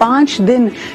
5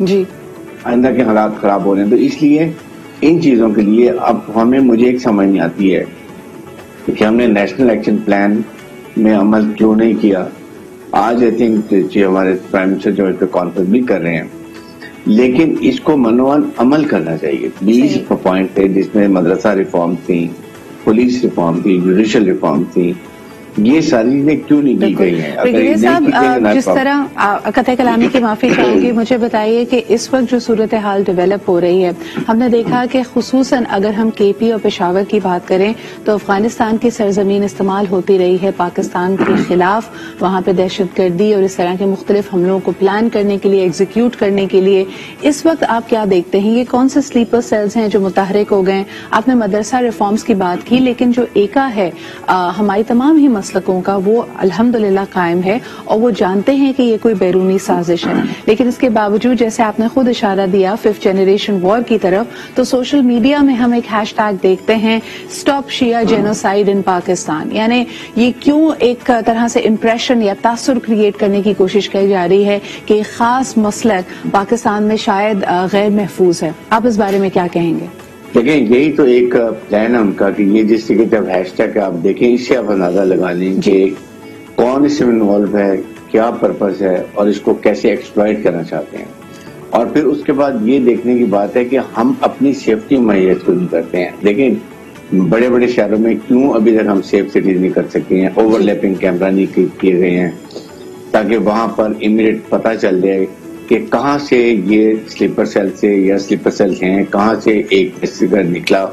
جی آئندہ کے حالات خراب ہو رہے ہیں. تو اس لیے ان چیزوں کے لیے اب مجھے ایک سمجھ نہیں آتی ہے کہ ہم نے نیشنل ایکشن پلان میں عمل کیوں نہیں کیا. آج آئی تھنک ہمارے پرائم منسٹر جو اس پہ کانفرنس بھی کر رہے ہیں, لیکن اس کو منوان عمل کرنا چاہیے. 20 پوائنٹ تھے جس میں مدرسہ ریفارم تھی, پولیس ریفارم تھی, جوڈیشل ریفارم تھی. یہ ساری چیزیں کیوں نہیں کی گئی ہیں؟ برگیڈیئر صاحب, جس طرح قطع کلامی کی معافی چاہوں گی, مجھے بتائیے کہ اس وقت جو صورتحال ڈیولپ ہو رہی ہے, ہم نے دیکھا کہ خصوصاً اگر ہم کے پی اور پشاور کی بات کریں تو افغانستان کی سرزمین استعمال ہوتی رہی ہے پاکستان کے خلاف, وہاں پہ دہشت گردی اور اس طرح کے مختلف حملوں کو پلان کرنے کے لیے, ایگزیکیوٹ کرنے کے لیے. اس وقت آپ کیا دیکھتے ہیں, یہ کون سے سلیپر سیلز ہیں جو متحرک ہو گئے؟ آپ نے مدرسہ ریفارمز کی بات کی, لیکن جو ایکا ہے ہماری تمام ہی مسلکوں کا وہ الحمدللہ قائم ہے اور وہ جانتے ہیں کہ یہ کوئی بیرونی سازش ہے, لیکن اس کے باوجود جیسے آپ نے خود اشارہ دیا 5th جنریشن وار کی طرف, تو سوشل میڈیا میں ہم ایک ہیش ٹیگ دیکھتے ہیں اسٹاپ شیعہ جینوسائیڈ ان پاکستان. یعنی یہ کیوں ایک طرح سے امپریشن یا تاثر کریٹ کرنے کی کوشش کی جا رہی ہے کہ ایک خاص مسلک پاکستان میں شاید غیر محفوظ ہے؟ آپ اس بارے میں کیا کہیں گے؟ دیکھیں, یہی تو ایک پلان ہے ان کا کہ یہ جس طریقے جب ہیش ٹیگ آپ دیکھیں اس سے آپ اندازہ لگا لیں کہ کون اس میں انوالو ہے, کیا پرپز ہے اور اس کو کیسے ایکسپلائٹ کرنا چاہتے ہیں. اور پھر اس کے بعد یہ دیکھنے کی بات ہے کہ ہم اپنی سیفٹی مہیا کیوں نہیں کرتے ہیں. دیکھیں بڑے بڑے شہروں میں کیوں ابھی تک ہم سیف سٹیز نہیں کر سکتے ہیں, اوور لیپنگ کیمرہ نہیں کیے گئے ہیں تاکہ وہاں پر امیڈیٹ پتہ چل جائے کہ کہاں سے یہ سلیپر سیل سے یا سلیپر سیل ہیں, کہاں سے ایک اسٹیگر نکلا,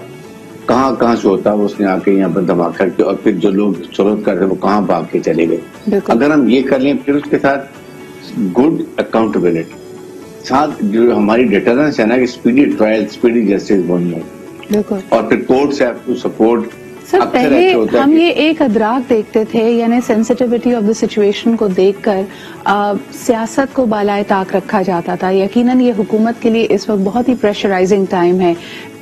کہاں سے ہوتا اس نے آ کے یہاں پر دھماکہ کیا, اور پھر جو لوگ ضرورت کرتے وہ کہاں بھاگ کے چلے گئے. اگر ہم یہ کر لیں, پھر اس کے ساتھ گڈ اکاؤنٹیبلٹی, ساتھ جو ہماری ڈیٹرنس ہے نا کہ اسپیڈی ٹرائل, اسپیڈی جسٹس بنی ہے, اور پھر کورٹس ہیو ٹو سپورٹ. سر پہلے ہم یہ ایک ادراک دیکھتے تھے, یعنی سینسٹیوٹی آف دا سچویشن کو دیکھ کر سیاست کو بالائے طاق رکھا جاتا تھا. یقیناً یہ حکومت کے لیے اس وقت بہت ہی پریشرائزنگ ٹائم ہے,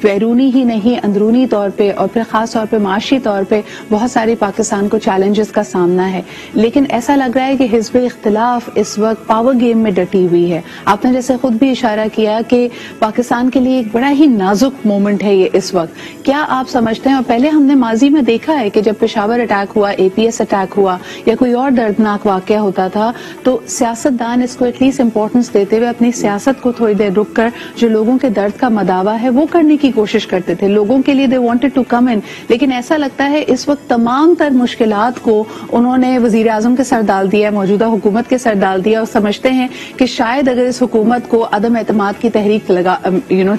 بیرونی ہی نہیں اندرونی طور پہ اور پھر خاص طور پہ معاشی طور پہ بہت ساری پاکستان کو چیلنجز کا سامنا ہے. لیکن ایسا لگ رہا ہے کہ حزب اختلاف اس وقت پاور گیم میں ڈٹی ہوئی ہے. آپ نے جیسے خود بھی اشارہ کیا کہ پاکستان کے لیے ایک بڑا ہی نازک مومنٹ ہے یہ اس وقت. کیا آپ سمجھتے ہیں, اور پہلے ہم نے ماضی میں دیکھا ہے کہ جب پشاور اٹیک ہوا, اے پی ایس اٹیک ہوا یا کوئی اور دردناک واقعہ ہوتا تھا, تو سیاستدان اس کو ایٹ لیسٹ امپورٹنس دیتے ہوئے اپنی سیاست کو تھوڑی دیر رک کر جو لوگوں کے درد کا مداوا ہے وہ کرنے کی کوشش کرتے تھے, لوگوں کے لیے دے وانٹڈ ٹو کم ان. لیکن ایسا لگتا ہے اس وقت تمام تر مشکلات کو انہوں نے وزیر اعظم کے سر ڈال دیا, موجودہ حکومت کے سر ڈال دیا, اور سمجھتے ہیں کہ شاید اگر اس حکومت کو عدم اعتماد کی تحریک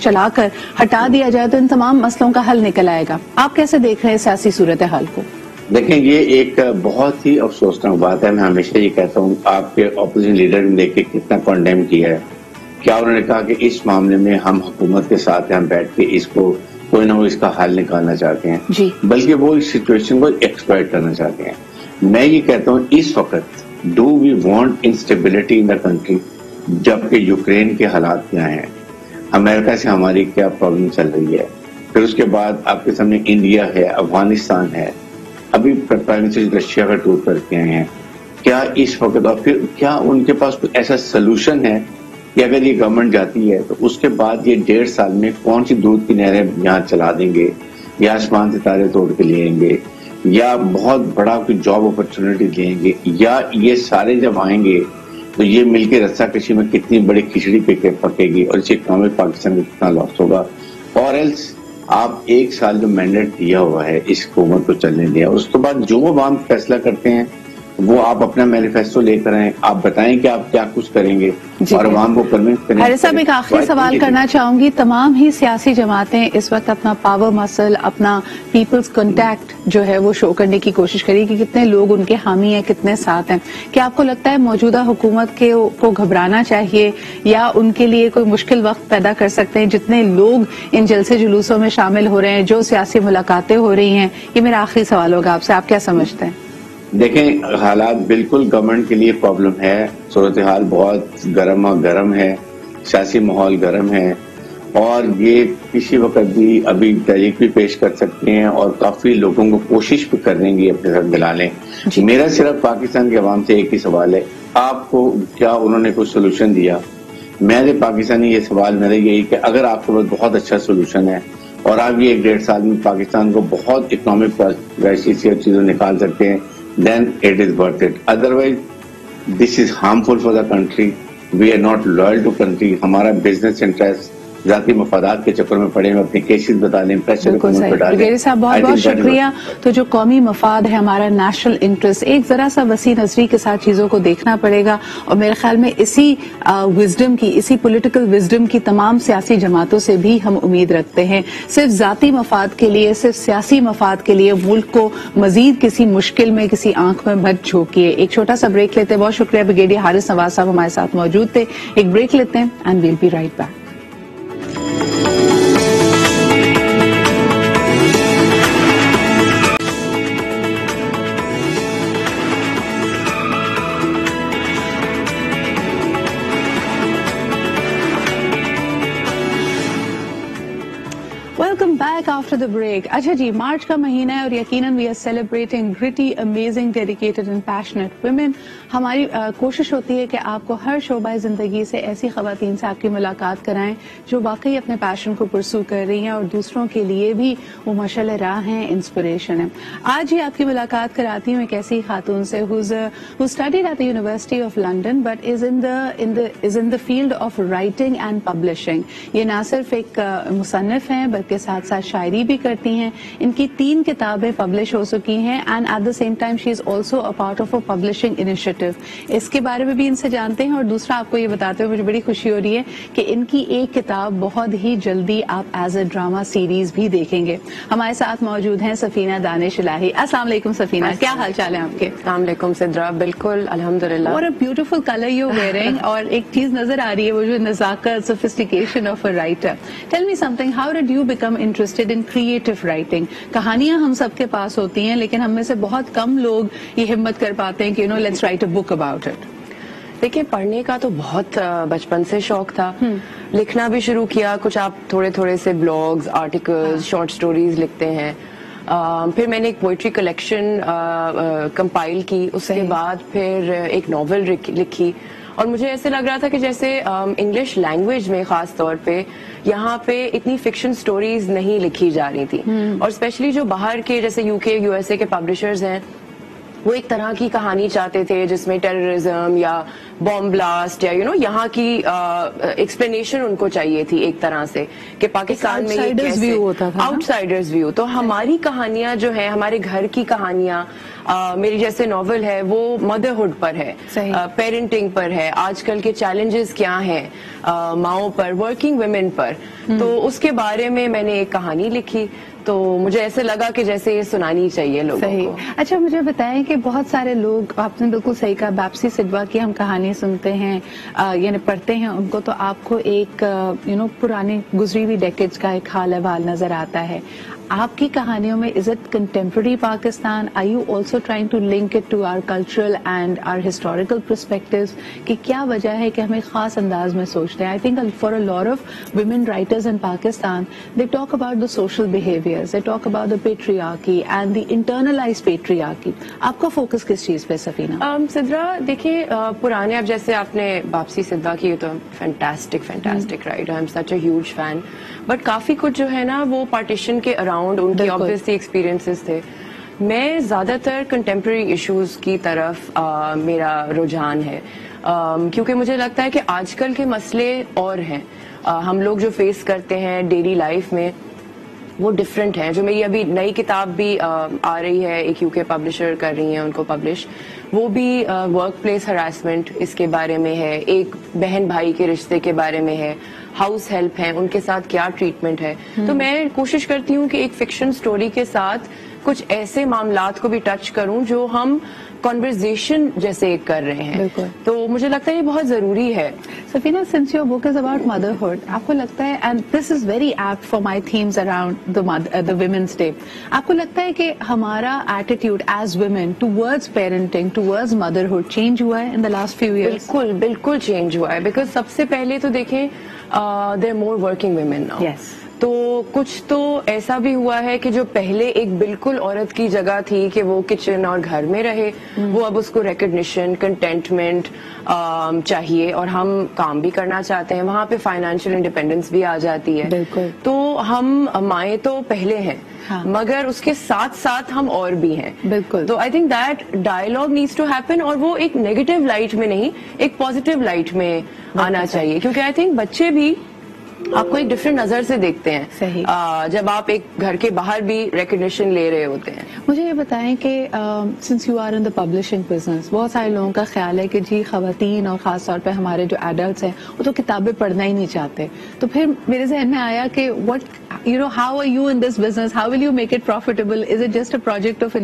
چلا کر ہٹا دیا جائے تو ان تمام مسئلوں کا حل نکل آئے گا. آپ کیسے دیکھ رہے ہیں سیاسی صورتحال کو؟ دیکھیں, یہ ایک بہت ہی افسوسناک بات ہے. میں ہمیشہ یہ کہتا ہوں, آپ کے اپوزیشن لیڈر نے دیکھ کے کتنا کنڈیم کیا ہے. کیا انہوں نے کہا کہ اس معاملے میں ہم حکومت کے ساتھ ہم بیٹھ کے اس کو کوئی نہ کوئی اس کا حل نکالنا چاہتے ہیں, بلکہ وہ اس سچویشن کو ایکسپلائٹ کرنا چاہتے ہیں. میں یہ کہتا ہوں اس وقت do we want instability in the country, جبکہ یوکرین کے حالات کیا ہیں, امریکہ سے ہماری کیا پرابلم چل رہی ہے, پھر اس کے بعد آپ کے سامنے انڈیا ہے, افغانستان ہے, ابھی پرائم منسٹر رشیا کا ٹور کر کے آئے ہیں. کیا اس وقت, اور پھر کیا ان کے پاس کوئی ایسا سلوشن ہے کہ اگر یہ گورنمنٹ جاتی ہے تو اس کے بعد یہ 1.5 سال میں کون سی دودھ کی نہریں یہاں چلا دیں گے, یا آسمان سے تارے توڑ کے لے آئیں گے, یا بہت بڑا کوئی جاب اپرچونٹی لیں گے, یا یہ سارے جب آئیں گے تو یہ مل کے رسہ کشی میں کتنی بڑی کھچڑی پکے گی اور اس اکنامک پاکستان میں کتنا لاس ہوگا. اور ایلس آپ 1 سال جو مینڈیٹ دیا ہوا ہے اس حکومت کو چلنے دیا, اس کے بعد جو عوام فیصلہ کرتے ہیں وہ آپ اپنا مینیفیسٹو لے کر آئیں, آپ بتائیں کہ آپ کیا کچھ کریں گے اور عوام کو کنونس کریں. حارث صاحب, ایک آخری سوال کرنا چاہوں گی. تمام ہی سیاسی جماعتیں اس وقت اپنا پاور مسل, اپنا پیپلز کنٹیکٹ جو ہے وہ شو کرنے کی کوشش کری کہ کتنے لوگ ان کے حامی ہیں, کتنے ساتھ ہیں. کیا آپ کو لگتا ہے موجودہ حکومت کو گھبرانا چاہیے یا ان کے لیے کوئی مشکل وقت پیدا کر سکتے ہیں جتنے لوگ ان جلسے جلوسوں میں شامل ہو رہے ہیں, جو سیاسی ملاقاتیں ہو رہی ہیں؟ یہ میرا آخری سوال ہوگا آپ سے, آپ کیا سمجھتے ہیں؟ دیکھیں, حالات بالکل گورنمنٹ کے لیے پرابلم ہے, صورتحال بہت گرم ہے, سیاسی ماحول گرم ہے, اور یہ کسی وقت بھی ابھی تحریک بھی پیش کر سکتے ہیں اور کافی لوگوں کو کوشش بھی کر دیں گے اپنے ساتھ ملا لیں. میرا صرف پاکستان کے عوام سے ایک ہی سوال ہے, آپ کو کیا انہوں نے کوئی سولوشن دیا؟ میں پاکستانی یہ سوال میرا یہی کہ اگر آپ کے پاس بہت اچھا سولوشن ہے اور آپ یہ 1-1.5 سال میں پاکستان کو بہت اکنامک پرائسز سے چیزوں نکال سکتے ہیں, then it is worth it. Otherwise, this is harmful for the country. We are not loyal to country. ہمارا business interest ذاتی مفادات کے چکر میں پڑے ہیں, اپنے کیسز بتا دیں, پریشر حکومت پہ ڈالیں. بریگیڈیئر صاحب بہت بہت شکریہ. تو جو قومی مفاد ہے, ہمارا نیشنل انٹرسٹ, ایک ذرا سا وسیع نظری کے ساتھ چیزوں کو دیکھنا پڑے گا, اور میرے خیال میں اسی وزڈم کی, اسی پولیٹیکل وزڈم کی تمام سیاسی جماعتوں سے بھی ہم امید رکھتے ہیں. صرف ذاتی مفاد کے لیے, صرف سیاسی مفاد کے لیے ملک کو مزید کسی مشکل میں, کسی آنکھ میں مت جھونکیے. ایک چھوٹا سا بریک لیتے ہیں. بہت شکریہ بریگیڈیئر حارث نواز صاحب ہمارے ساتھ موجود تھے. ایک بریک لیتے ہیں and we'll be right back. Welcome back after the break. اچھا جی, مارچ کا مہینہ ہے اور یقیناً we are celebrating gritty, amazing, dedicated and passionate women. ہماری کوشش ہوتی ہے کہ آپ کو ہر شعبہ زندگی سے ایسی خواتین سے آپ کی ملاقات کرائیں جو واقعی اپنے پیشن کو پرسو کر رہی ہیں اور دوسروں کے لیے بھی وہ مشعل راہ ہیں, انسپریشن ہے. آج ہی آپ کی ملاقات کراتی ہوں ایک ایسی خاتون سے who studied at the University of London but is in the field of writing and publishing. یہ نہ صرف ایک مصنف ہیں بلکہ ساتھ ساتھ شاعری بھی کرتی ہیں. ان کی 3 کتابیں پبلش ہو چکی ہیں and at the same time she is also a part of a publishing initiative. اس کے بارے میں بھی ان سے جانتے ہیں. اور دوسرا آپ کو یہ بتاتے ہوئے مجھے بڑی خوشی ہو رہی ہے کہ ان کی ایک کتاب بہت ہی جلدی آپ ایز اے ڈراما سیریز بھی دیکھیں گے. ہمارے ساتھ موجود ہیں سفینہ دانش الہی. السلام علیکم سفینہ, کیا حال چال ہے آپ کے؟ السلام علیکم سدرا, بالکل الحمدللہ. اور بیوٹیفل کلر یو ویئرنگ, اور ایک چیز نظر آ رہی ہے وہ جو نزاکت, sophistication of a writer. Tell me something, how did you become interested in creative writing? کہانیاں ہم سب کے پاس ہوتی ہیں لیکن ہم میں سے بہت کم لوگ یہ ہمت کر پاتے ہیں کہ let's write a book about it. دیکھیں, پڑھنے کا تو بہت بچپن سے شوق تھا, لکھنا بھی شروع کیا. کچھ آپ تھوڑے تھوڑے سے بلاگز, آرٹیکلز, شارٹ سٹوریز لکھتے ہیں. پھر میں نے ایک پوئٹری کلیکشن کمپائل کی, اس کے بعد پھر ایک ناول لکھی. اور مجھے ایسے لگ رہا تھا کہ جیسے انگلش لینگویج میں خاص طور پہ یہاں پہ اتنی فکشن سٹوریز نہیں لکھی جا رہی تھی, اور اسپیشلی جو باہر کے جیسے UK, USA کے پبلشرز ہیں, وہ ایک طرح کی کہانی چاہتے تھے جس میں ٹیررزم یا بام بلاسٹ یا یہاں کی ایکسپلینیشن ان کو چاہیے تھی ایک طرح سے کہ پاکستان میں آؤٹ سائڈرز ویو. تو ہماری کہانیاں جو ہیں, ہمارے گھر کی کہانیاں, میری جیسے ناول ہے وہ مدرہڈ پر ہے, پیرنٹنگ پر ہے, آج کل کے چیلنجز کیا ہیں ماؤں پر, ورکنگ ویمن پر. تو اس کے بارے میں نے ایک کہانی لکھی. تو مجھے ایسے لگا کہ جیسے یہ سنانی چاہیے لوگوں کو. اچھا, مجھے بتائیں کہ بہت سارے لوگ, آپ نے بالکل صحیح کہا, باپسی سڈوا کی ہم کہانی سنتے ہیں یعنی پڑھتے ہیں ان کو, تو آپ کو ایک پرانی گزری ہوئی ڈیکیڈز کا ایک حال احوال نظر آتا ہے. آپ کی کہانیوں میں is it contemporary Pakistan? Are you also trying to link it to our cultural and our historical perspectives, کہ کیا وجہ ہے کہ ہم ایک خاص انداز میں سوچتے ہیں؟ I think for a lot of women writers in Pakistan, they talk about the social behaviour, they talk about the patriarchy and the internalise patriarchy. آپ کا فوکس کس چیز پہ سفینہ؟ سدرا, دیکھیے پرانے, اب جیسے آپ نے باپسی سدوا کی, تو fantastic right, I am such a huge fan. But کافی کچھ جو ہے نا وہ پارٹیشن کے اراؤنڈ ان کی obviously ایکسپیرینسز تھے. میں زیادہ تر کنٹمپرری ایشوز کی طرف میرا رجحان ہے, کیونکہ مجھے لگتا ہے کہ آج کل کے مسئلے اور ہیں, ہم لوگ جو فیس کرتے ہیں ڈیلی لائف میں وہ ڈفرینٹ ہیں. جو میری ابھی نئی کتاب بھی آ رہی ہے, ایک UK پبلشر کر رہی ہیں ان کو پبلش, وہ بھی ورک پلیس ہراسمنٹ اس کے بارے میں ہے, ایک بہن بھائی کے رشتے کے بارے میں ہے, ہاؤس ہیلپ ہیں ان کے ساتھ کیا ٹریٹمنٹ ہے. تو میں کوشش کرتی ہوں کہ ایک فکشن سٹوری کے ساتھ کچھ ایسے معاملات کو بھی ٹچ کروں جو ہم کنورزیشن جیسے کر رہے ہیں. تو مجھے لگتا ہے یہ بہت ضروری ہے. سفینہ, since your book is about motherhood, آپ کو لگتا ہے, and this is very apt for my themes around the Women's Day, آپ کو لگتا ہے کہ ہمارا attitude as women towards parenting, towards motherhood change ہوا ہے in the last few years? بالکل چینج ہوا ہے, بیکاز سب سے پہلے تو دیکھیں there are more working women now. Yes. تو کچھ تو ایسا بھی ہوا ہے کہ جو پہلے ایک بالکل عورت کی جگہ تھی کہ وہ کچن اور گھر میں رہے, وہ اب اس کو ریکگنیشن, کنٹینٹمنٹ چاہیے, اور ہم کام بھی کرنا چاہتے ہیں, وہاں پہ فائنینشیل انڈیپینڈنس بھی آ جاتی ہے. بالکل. تو ہم مائیں تو پہلے ہیں, مگر اس کے ساتھ ساتھ ہم اور بھی ہیں. بالکل. تو I think that dialogue needs to happen, اور وہ ایک نیگیٹو لائٹ میں نہیں, ایک پازیٹیو لائٹ میں آنا چاہیے, کیونکہ آئی تھنک بچے بھی آپ کو ایک ڈفرینٹ نظر سے دیکھتے ہیں جب آپ ایک گھر کے باہر بھی ریکگنیشن لے رہے ہوتے ہیں. مجھے یہ بتائیں کہ since you are in the publishing business, بہت سارے لوگوں کا خیال ہے کہ جی خواتین اور خاص طور پہ ہمارے جو ایڈلٹس ہیں وہ تو کتابیں پڑھنا ہی نہیں چاہتے. تو پھر میرے ذہن میں آیا کہ how are you in this business, how will you make it profitable, is it just a project of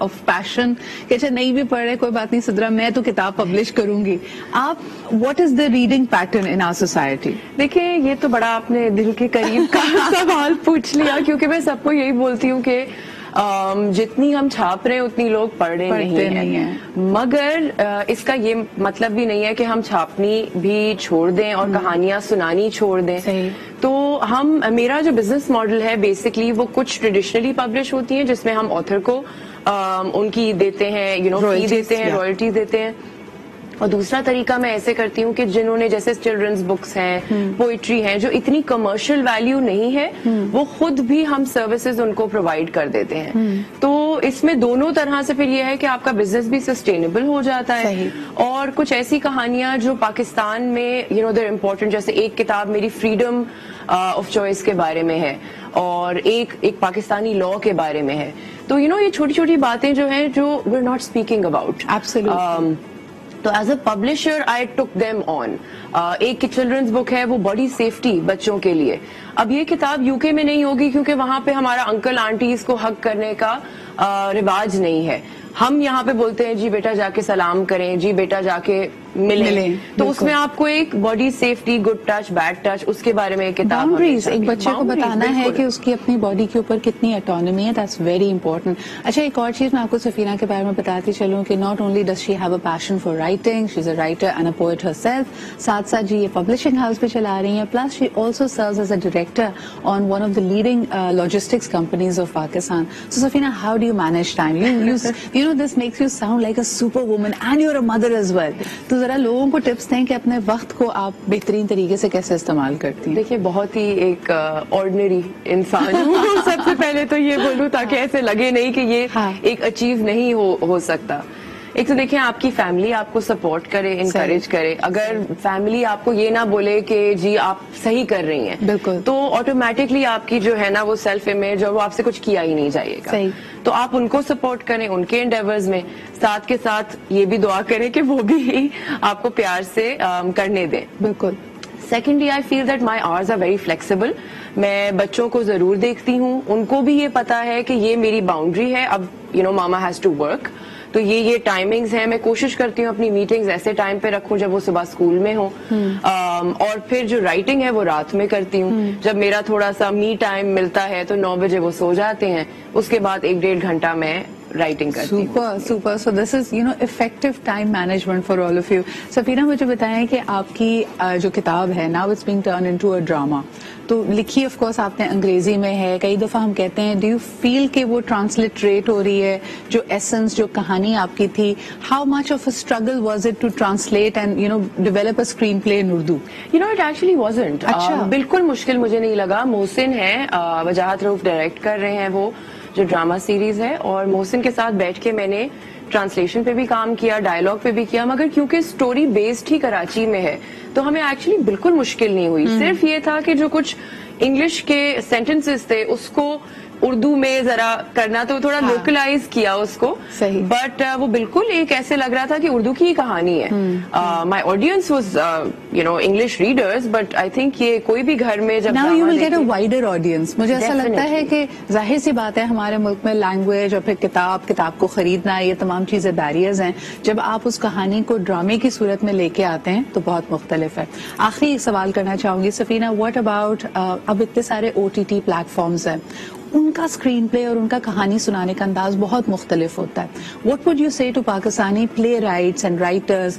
of passion کہ اچھا نہیں بھی پڑھ رہے کوئی بات نہیں سدرا, میں تو کتاب پبلش کروں گی. آپ what is the reading pattern in our society? دیکھیں یہ تو بڑا آپ نے دل کے قریب کا سوال پوچھ لیا, کیونکہ میں سب کو یہی بولتی ہوں کہ جتنی ہم چھاپ رہے ہیں اتنی لوگ پڑھ رہے نہیں ہیں, مگر اس کا یہ مطلب بھی نہیں ہے کہ ہم چھاپنی بھی چھوڑ دیں اور کہانیاں سنانی چھوڑ دیں. تو میرا جو بزنس ماڈل ہے بیسکلی وہ کچھ ٹریڈیشنلی پبلش ہوتی ہیں جس میں ہم آتھر کو ان کی دیتے ہیں, فی دیتے ہیں, رائلٹیز دیتے ہیں. اور دوسرا طریقہ میں ایسے کرتی ہوں کہ جنہوں نے جیسے چلڈرنز بکس ہیں, پوئٹری ہیں, جو اتنی کمرشل ویلیو نہیں ہے, وہ خود بھی ہم سروسز ان کو پرووائڈ کر دیتے ہیں. تو اس میں دونوں طرح سے پھر یہ ہے کہ آپ کا بزنس بھی سسٹینیبل ہو جاتا ہے. اور کچھ ایسی کہانیاں جو پاکستان میں they're important, جیسے ایک کتاب میری فریڈم آف چوائس کے بارے میں ہے, اور ایک پاکستانی لا کے بارے میں ہے. تو یہ چھوٹی چھوٹی باتیں جو ہیں جو we're not speaking about. تو as a publisher I took them on. ایک چلڈرنز بک ہے, وہ باڈی سیفٹی بچوں کے لیے. اب یہ کتاب یو کے میں نہیں ہوگی کیونکہ وہاں پہ ہمارا انکل آنٹیز کو حق کرنے کا رواج نہیں ہے. ہم یہاں پہ بولتے ہیں جی بیٹا جا کے سلام کریں, جی بیٹا جا کے ملیں. تو اس میں آپ کو ایک body safety, good touch, bad touch, اس کے بارے میں ایک کتاب, ایک بچے کو بتانا ہے کہ اس کی اپنی باڈی کے اوپر کتنی اٹانومی ہے. That's very important. اچھا ایک اور چیز میں آپ کو سفینہ کے بارے میں بتاتی چلوں کہ not only does she have a passion for writing, she is a writer and a poet her self, ساتھ ساتھ جی یہ پبلشنگ ہاؤس بھی چلا رہی ہیں, plus she also serves as a director on one of the leading logistics companies of Pakistan. So Safina, how do you manage time? This makes you sound like a super woman and you are a mother as well. تو ذرا لوگوں کو tips دیں کہ اپنے وقت کو آپ بہترین طریقے سے کیسے استعمال کرتی ہیں. دیکھیے بہت ہی ایک آرڈنری انسان ہوں, سب سے پہلے تو یہ بولوں تاکہ ایسے لگے نہیں کہ یہ ایک اچیو نہیں ہو سکتا. ایک تو دیکھیں آپ کی فیملی آپ کو سپورٹ کرے, انکریج کرے. اگر فیملی آپ کو یہ نہ بولے کہ جی آپ صحیح کر رہی ہیں, بالکل, تو آٹومیٹکلی آپ کی جو ہے نا وہ سیلف امیج اور وہ آپ سے کچھ کیا ہی نہیں جائے گا. تو آپ ان کو سپورٹ کریں ان کے انڈیورز میں, ساتھ کے ساتھ یہ بھی دعا کریں کہ وہ بھی آپ کو پیار سے کرنے دیں. بالکل. Secondly I feel that my hours are very flexible. میں بچوں کو ضرور دیکھتی ہوں, ان کو بھی یہ پتا ہے کہ یہ میری باؤنڈری ہے, اب ماما ہیز ٹو ورک. تو یہ ٹائمنگز ہیں. میں کوشش کرتی ہوں اپنی میٹنگز ایسے ٹائم پہ رکھوں جب وہ صبح اسکول میں ہوں, اور پھر جو رائٹنگ ہے وہ رات میں کرتی ہوں. جب میرا تھوڑا سا می ٹائم ملتا ہے تو 9 بجے وہ سو جاتے ہیں, اس کے بعد 1-1.5 گھنٹہ میں رائٹنگ کرتی ہوں. Super. So this is effective time management for all of you. Safina مجھے بتائیں کہ آپ کی جو کتاب ہے now it's being turn into a drama, تو لکھی آف کورس آپ نے انگریزی میں ہے. کئی دفعہ ہم کہتے ہیں ڈو یو فیل کہ وہ ٹرانسلیٹریٹ ہو رہی ہے جو ایسنس, جو کہانی آپ کی تھی؟ How much of a struggle was it to translate and develop a screenplay in Urdu? It actually wasn't. بالکل مشکل مجھے نہیں لگا. محسن ہے, وجاہت رؤف ڈائریکٹ کر رہے ہیں وہ جو ڈراما سیریز ہے, اور محسن کے ساتھ بیٹھ کے میں نے ٹرانسلیشن پہ بھی کام کیا, ڈائلاگ پہ بھی کیا, مگر کیونکہ اسٹوری بیسڈ ہی کراچی میں ہے تو ہمیں ایکچولی بالکل مشکل نہیں ہوئی. صرف یہ تھا کہ جو کچھ انگلش کے سینٹنسز تھے اس کو اردو میں ذرا کرنا, تو تھوڑا لوکلائز کیا اس کو, بٹ وہ بالکل ایک ایسے لگ رہا تھا کہ اردو کی ہی کہانی ہے. My audience was English readers, but I think یہ کوئی بھی گھر میں جب now you will get a wider audience. مجھے ایسا لگتا ہے کہ ظاہر سی بات ہے ہمارے ملک میں لینگویج اور پھر کتاب کو خریدنا, یہ تمام چیزیں بیریئرز ہیں. جب آپ اس کہانی کو ڈرامے کی صورت میں لے کے آتے ہیں تو بہت مختلف ہے. آخری ایک سوال کرنا چاہوں گی سفینہ, واٹ اباؤٹ اب اتنے سارے OTT پلیٹ فارمز ہیں, ان کا اسکرین پلے اور ان کا کہانی سنانے کا انداز بہت مختلف ہوتا ہے. What would you say to Pakistani playwrights and writers?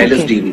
LSDV.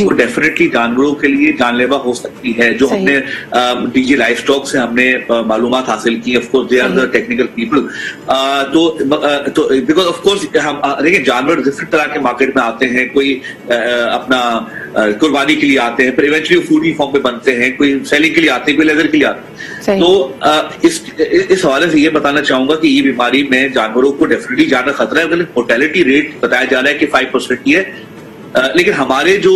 وہ ڈیفینیٹلی جانوروں کے لیے جان لیوا ہو سکتی ہے. جو ہم نے ڈی جی لائف اسٹاک سے ہم نے معلومات حاصل کی, of course they are the technical people, تو بیکاز آف کورس ہم دیکھیں جانور ڈفرنٹ طرح کے مارکیٹ میں آتے ہیں. کوئی اپنا قربانی کے لیے آتے ہیں, پھر ایونچولی فوڈی فارم پہ بنتے ہیں, کوئی سیلنگ کے لیے آتے ہیں, کوئی لیدر کے لیے آتے ہیں. تو اس حوالے سے یہ بتانا چاہوں گا کہ یہ بیماری میں جانوروں کو ڈیفینیٹلی جانا خطرہ ہے. مورٹیلٹی ریٹ بتایا جا رہا ہے کہ 5% کی ہے, لیکن ہمارے جو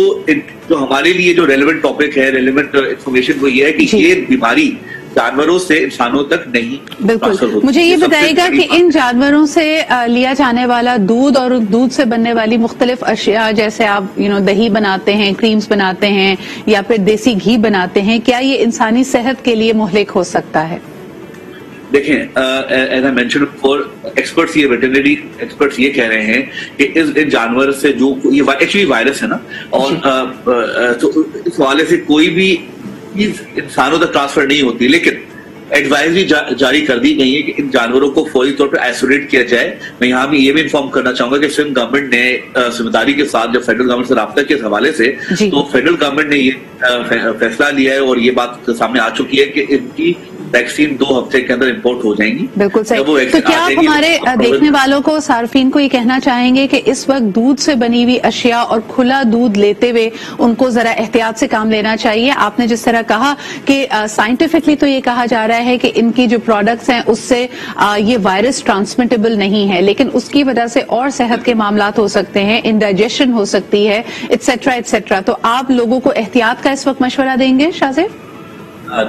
ہمارے لیے جو ریلیونٹ ٹاپک ہے, ریلیونٹ انفارمیشن وہ یہ ہے کہ یہ بیماری جانوروں سے انسانوں تک نہیں. بالکل, مجھے یہ بتائیے گا کہ ان جانوروں سے لیا جانے والا دودھ اور دودھ سے بننے والی مختلف اشیاء, جیسے آپ دہی بناتے ہیں, کریمز بناتے ہیں, یا پھر دیسی گھی بناتے ہیں, کیا یہ انسانی صحت کے لیے مہلک ہو سکتا ہے؟ دیکھیں, as I mention before, experts یہ ویٹرنری ایکسپرٹس یہ کہہ رہے ہیں کہ ان جانور سے جو یہ ایکچولی وائرس ہے نا, اور تو اس حوالے سے کوئی بھی چیز انسانوں تک ٹرانسفر نہیں ہوتی, لیکن ایڈوائزری جاری کر دی گئی ہے کہ ان جانوروں کو فوری طور پر آئسولیٹ کیا جائے. میں یہاں بھی یہ بھی انفارم کرنا چاہوں گا کہ سندھ گورنمنٹ نے ذمہ داری کے ساتھ جب فیڈرل گورنمنٹ سے رابطہ کے حوالے سے, تو فیڈرل گورنمنٹ نے یہ فیصلہ لیا ہے اور یہ بات سامنے آ چکی ہے کہ ان کی ویکسین 2 ہفتے کے اندر امپورٹ ہو جائیں گی. بالکل صحیح. تو کیا آپ ہمارے دیکھنے والوں کو, صارفین کو یہ کہنا چاہیں گے کہ اس وقت دودھ سے بنی ہوئی اشیاء اور کھلا دودھ لیتے ہوئے ان کو ذرا احتیاط سے کام لینا چاہیے؟ آپ نے جس طرح کہا کہ سائنٹیفکلی تو یہ کہا جا رہا ہے کہ ان کی جو پروڈکٹس ہیں اس سے یہ وائرس ٹرانسمیٹیبل نہیں ہے, لیکن اس کی وجہ سے اور صحت کے معاملات ہو سکتے ہیں, انڈائجیشن ہو سکتی ہے, ایٹسٹرا ایٹسٹرا. تو آپ لوگوں کو احتیاط کا اس وقت مشورہ دیں گے شاہ زیب؟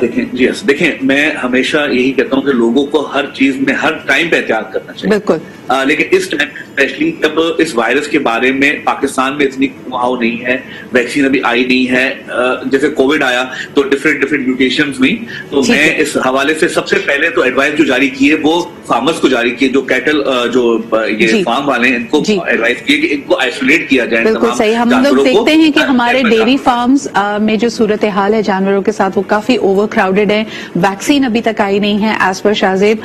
دیکھیں, میں ہمیشہ یہی کہتا ہوں کہ لوگوں کو ہر چیز میں ہر ٹائم پہ احتیاط کرنا چاہیے. بالکل. لیکن اس ٹائم اسپیشلی جب اس وائرس کے بارے میں پاکستان میں اتنی مہاؤ نہیں ہے, ویکسین ابھی آئی نہیں ہے, جیسے کووڈ آیا تو ڈفرینٹ میوٹیشنز ہوئی, تو میں اس حوالے سے سب سے پہلے تو ایڈوائز جو جاری کی ہے وہ فارمرز کو جاری کی ہے, جو کیٹل جو یہ فارم والے ہیں ان کو ایڈوائز کی ہے کہ ان کو آئسولیٹ کیا جائے. بالکل صحیح. ہم لوگ دیکھتے ہیں کہ ہمارے ڈیری فارمز میں جو صورتحال ہے جانوروں کے ساتھ وہ کافی اوور کراؤڈڈ ہے. ویکسین ابھی تک آئی نہیں ہے ایز پر شاہ زیب,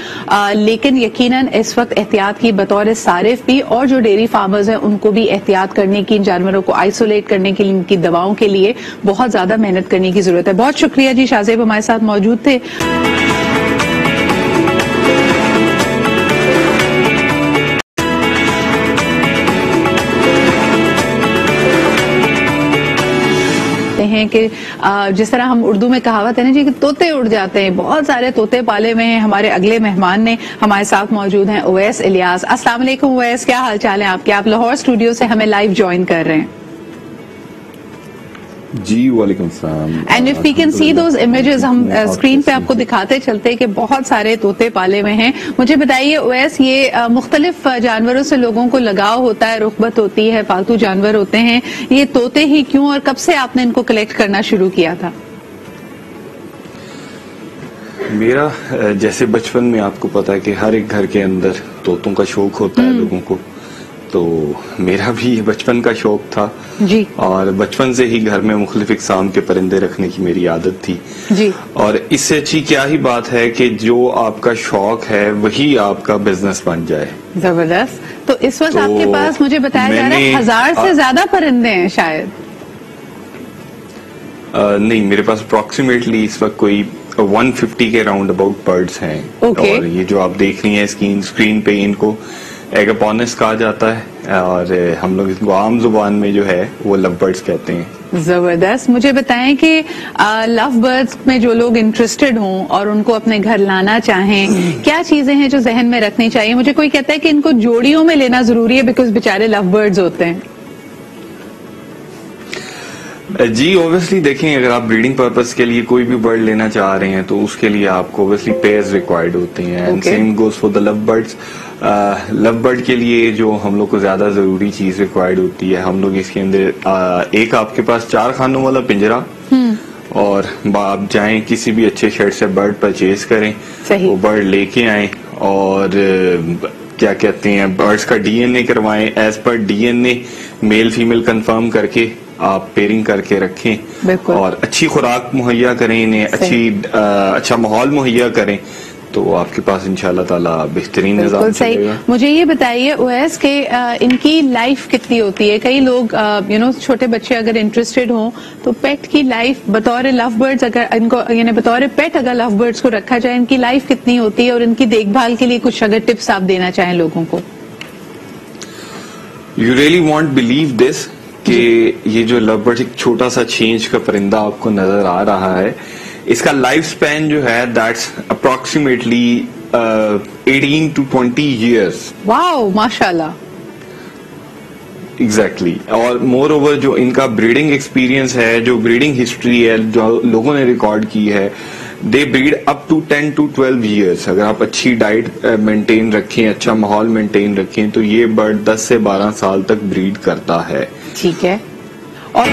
لیکن یقیناً اس وقت احتیاط کی بطور صارف بھی اور جو ڈیری فارمرز ہیں ان کو بھی احتیاط کرنے کی, ان جانوروں کو آئسولیٹ کرنے کے لیے, ان کی دواؤں کے لیے بہت زیادہ محنت کرنے کی ضرورت ہے. بہت شکریہ جی, شاہ زیب ہمارے ساتھ موجود تھے. ہیں کہ جس طرح ہم اردو میں کہاوت ہے نا جی کہ طوطے اڑ جاتے ہیں, بہت سارے طوطے پالے ہوئے ہیں. ہمارے اگلے مہمان نے ہمارے ساتھ موجود ہیں اویس الیاس. السلام علیکم اویس, کیا حال چال ہے آپ کے؟ آپ لاہور اسٹوڈیو سے ہمیں لائیو جوائن کر رہے ہیں. جی وعلیکم السلام. And if we can see those images, ہم اسکرین پہ آپ کو دکھاتے چلتے کہ بہت سارے طوطے پالے ہوئے ہیں. مجھے بتائیے اویس, یہ مختلف جانوروں سے لوگوں کو لگاؤ ہوتا ہے, رغبت ہوتی ہے, پالتو جانور ہوتے ہیں, یہ طوطے ہی کیوں اور کب سے آپ نے ان کو کلیکٹ کرنا شروع کیا تھا؟ میرا جیسے بچپن میں آپ کو پتا ہے کہ ہر ایک گھر کے اندر طوطوں کا شوق ہوتا ہے لوگوں کو, تو میرا بھی بچپن کا شوق تھا جی, اور بچپن سے ہی گھر میں مختلف اقسام کے پرندے رکھنے کی میری عادت تھی جی. اور اس سے اچھی کیا ہی بات ہے کہ جو آپ کا شوق ہے وہی آپ کا بزنس بن جائے. زبردست. تو اس وقت آپ کے پاس مجھے بتایا جا رہا ہے 1000 سے زیادہ پرندے ہیں شاید؟ نہیں, میرے پاس اپروکسیمیٹلی اس وقت کوئی 150 کے راؤنڈ اباؤٹ برڈز ہیں. اور یہ جو آپ دیکھ رہی ہیں اسکرین پہ, ان کو ایگاپونس کہا جاتا ہے, اور ہم لوگ اس کو عام زبان میں جو ہے وہ لو برڈز کہتے ہیں. زبردست. مجھے بتائیں کہ لو برڈز میں جو لوگ انٹرسٹڈ ہوں اور ان کو اپنے گھر لانا چاہیں, کیا چیزیں ہیں جو ذہن میں رکھنی چاہیے؟ مجھے کوئی کہتا ہے کہ ان کو جوڑیوں میں لینا ضروری ہے بیکاز بیچارے لو برڈز ہوتے ہیں. جی اوبیسلی دیکھیں, اگر آپ بریڈنگ پرپز کے لیے کوئی بھی برڈ لینا چاہ رہے ہیں تو اس کے لیے آپ کو اوبیسلی پیئرز ریکوائرڈ ہوتے ہیں, and same goes for the love birds. Love bird کے لیے جو ہم لوگ کو زیادہ ضروری چیز ریکوائرڈ ہوتی ہے, ہم لوگ اس کے اندر ایک آپ کے پاس 4 خانوں والا پنجرا, اور آپ جائیں کسی بھی اچھے شیڈ سے برڈ پرچیز کریں, وہ برڈ لے کے آئیں, اور کیا کہتے ہیں برڈز کا ڈی این اے کروائیں, ایز پر ڈی این اے میل فیمیل کنفرم کر کے آپ پیئرنگ کر کے رکھیں, اور اچھی خوراک مہیا کریں انہیں, اچھا ماحول مہیا کریں تو آپ کے پاس انشاءاللہ تعالیٰ بہترین نظام چلے گا. مجھے یہ بتائیے اویس کہ ان کی لائف کتنی ہوتی ہے؟ کئی لوگ چھوٹے بچے اگر انٹرسٹڈ ہوں تو پیٹ کی لائف بطور لو برڈز اگر ان کو یعنی بطور پیٹ اگر لو برڈز کو رکھا جائے ان کی لائف کتنی ہوتی ہے اور ان کی دیکھ بھال کے لیے کچھ اگر ٹپس آپ دینا چاہیں لوگوں کو. You really want believe this کہ یہ جو لو برڈ ایک چھوٹا سا چینج کا پرندہ آپ کو نظر آ رہا ہے, اس کا لائف سپین جو ہے دیٹس اپروکسیمیٹلی 18 to 20 years. واو ماشاءاللہ. ایگزیکٹلی. اور مور اوور جو ان کا بریڈنگ ایکسپیرینس ہے, جو بریڈنگ ہسٹری ہے, جو لوگوں نے ریکارڈ کی ہے, دے bread up to 10 to 12 years. اگر آپ اچھی ڈائٹ مینٹین رکھیں, اچھا ماحول مینٹین رکھیں تو یہ برڈ 10 سے 12 سال تک بریڈ کرتا ہے. ٹھیک ہے. اور